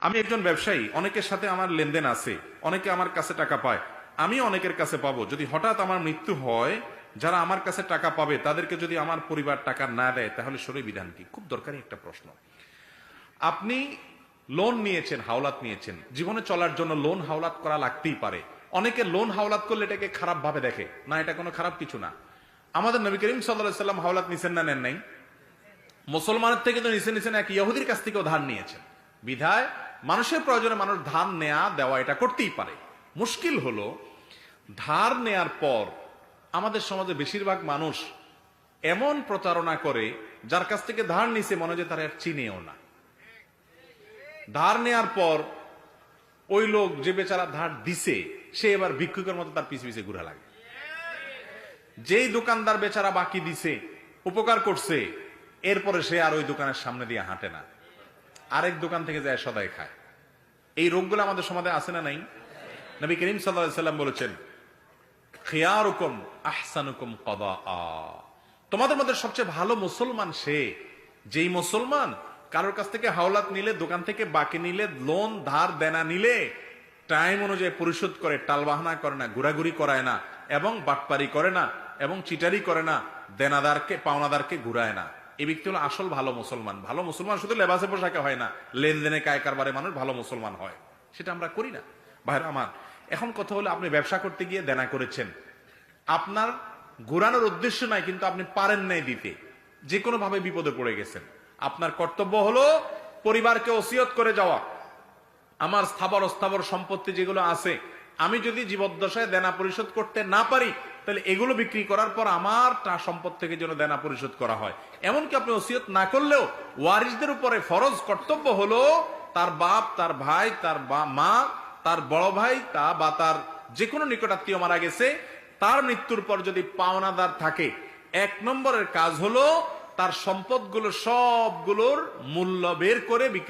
আমি একজন ব্যবসায়ী, অনেকের সাথে আমার লেনদেন আছে, অনেকে আমার কাছে টাকা পায়, আমি অনেকের কাছে পাবো। যদি হঠাৎ আমার মৃত্যু হয়, যারা আমার কাছে টাকা পাবে তাদেরকে যদি আমার পরিবার টাকা না দেয়, তাহলে শরীর বিধান কি? খুব দরকারি একটা প্রশ্ন। আপনি লোন নিয়েছেন, হাওলাত নিয়েছেন, জীবনে চলার জন্য লোন হাওলাত করা লাগতেই পারে। অনেকে লোন হাওলাত করলে এটাকে খারাপ ভাবে দেখে, না এটা কোনো খারাপ কিছু না। আমাদের নবী করিম সাল্লাল্লাহু আলাইহি সাল্লাম হাওলাত নিছেন না নেন নাই? মুসলমানের থেকে তো নিছেন, এক ইহুদির কাছ থেকেও ধার নিয়েছেন। বিধায় মানুষের প্রয়োজনে মানুষ ধার নেয়া দেওয়া এটা করতেই পারে। মুশকিল হলো ধার নেয়ার পর আমাদের সমাজে বেশিরভাগ মানুষ এমন প্রতারণা করে, যার কাছ থেকে ধার নিছে মনে হয় তারা আর চিনেও না। ধার নেয়ার পর ওই লোক যে বেচারা ধার দিছে সে এবার ভিক্ষুকের মতো তার পিছে পিছে ঘুরা লাগে। যেই দোকানদার বেচারা বাকি দিছে, উপকার করছে, এরপরে সে আর ওই দোকানের সামনে দিয়ে হাঁটে না, আরেক দোকান থেকে যায় সদাই খায়। এই রোগগুলো আমাদের সমাজে আছে না নাই? নবী করিম সাল্লাল্লাহু আলাইহি সাল্লাম বলেছেন, খিয়ারুকুম আহসানুকুম কদাআ, তোমাদের মধ্যে সবচেয়ে ভালো মুসলমান সে যেই মুসলমান কারোর কাছ থেকে হাওলাত নিলে, দোকান থেকে বাকি নিলে, লোন ধার দেনা নিলে টাইম অনুযায়ী পরিশোধ করে, টালবাহানা করে না, ঘোরাঘুরি করায় না, এবং বাটপারি করে না, এবং চিটারি করে না, দেনাদারকে পাওনাদারকে ঘুরায় না। এই ব্যক্তি হলো আসল ভালো মুসলমান। ভালো মুসলমান শুধু লেবাসে পোশাকে হয় না, লেনদেনে কায় কারবারে মানুষ ভালো মুসলমান হয়। সেটা আমরা করি না। ভাইরা আমার, এখন কথা হলো আপনি ব্যবসা করতে গিয়ে দেনা করেছেন, আপনার ঘুরানোর উদ্দেশ্য নাই, কিন্তু আপনি পারেন নাই দিতে, যে কোনো ভাবে বিপদে পড়ে গেছেন। আপনার কর্তব্য হলো পরিবারকে ওসিয়ত করে যাওয়া, আমার স্থাবর অস্থাবর সম্পত্তি যেগুলো আছে, আমি যদি জীবদ্দশায় দেনা পরিশোধ করতে না পারি, তাহলে এগুলো বিক্রি করার পর আমার সম্পদ থেকে যেন দেনা পরিশোধ করা হয়। এমনকি আপনি ওসিয়ত না করলেও ওয়ারিসদের উপরে ফরজ কর্তব্য হলো তার বাপ, তার ভাই, তার মা, তার বড় ভাই বা তার যে কোনো নিকটাত্মীয় মারা গেছে, তার মৃত্যুর পর যদি পাওনাদার থাকে, 1 নম্বরের কাজ হলো তার সম্পদগুলো সবগুলোর মূল্য বের করে বিক্রি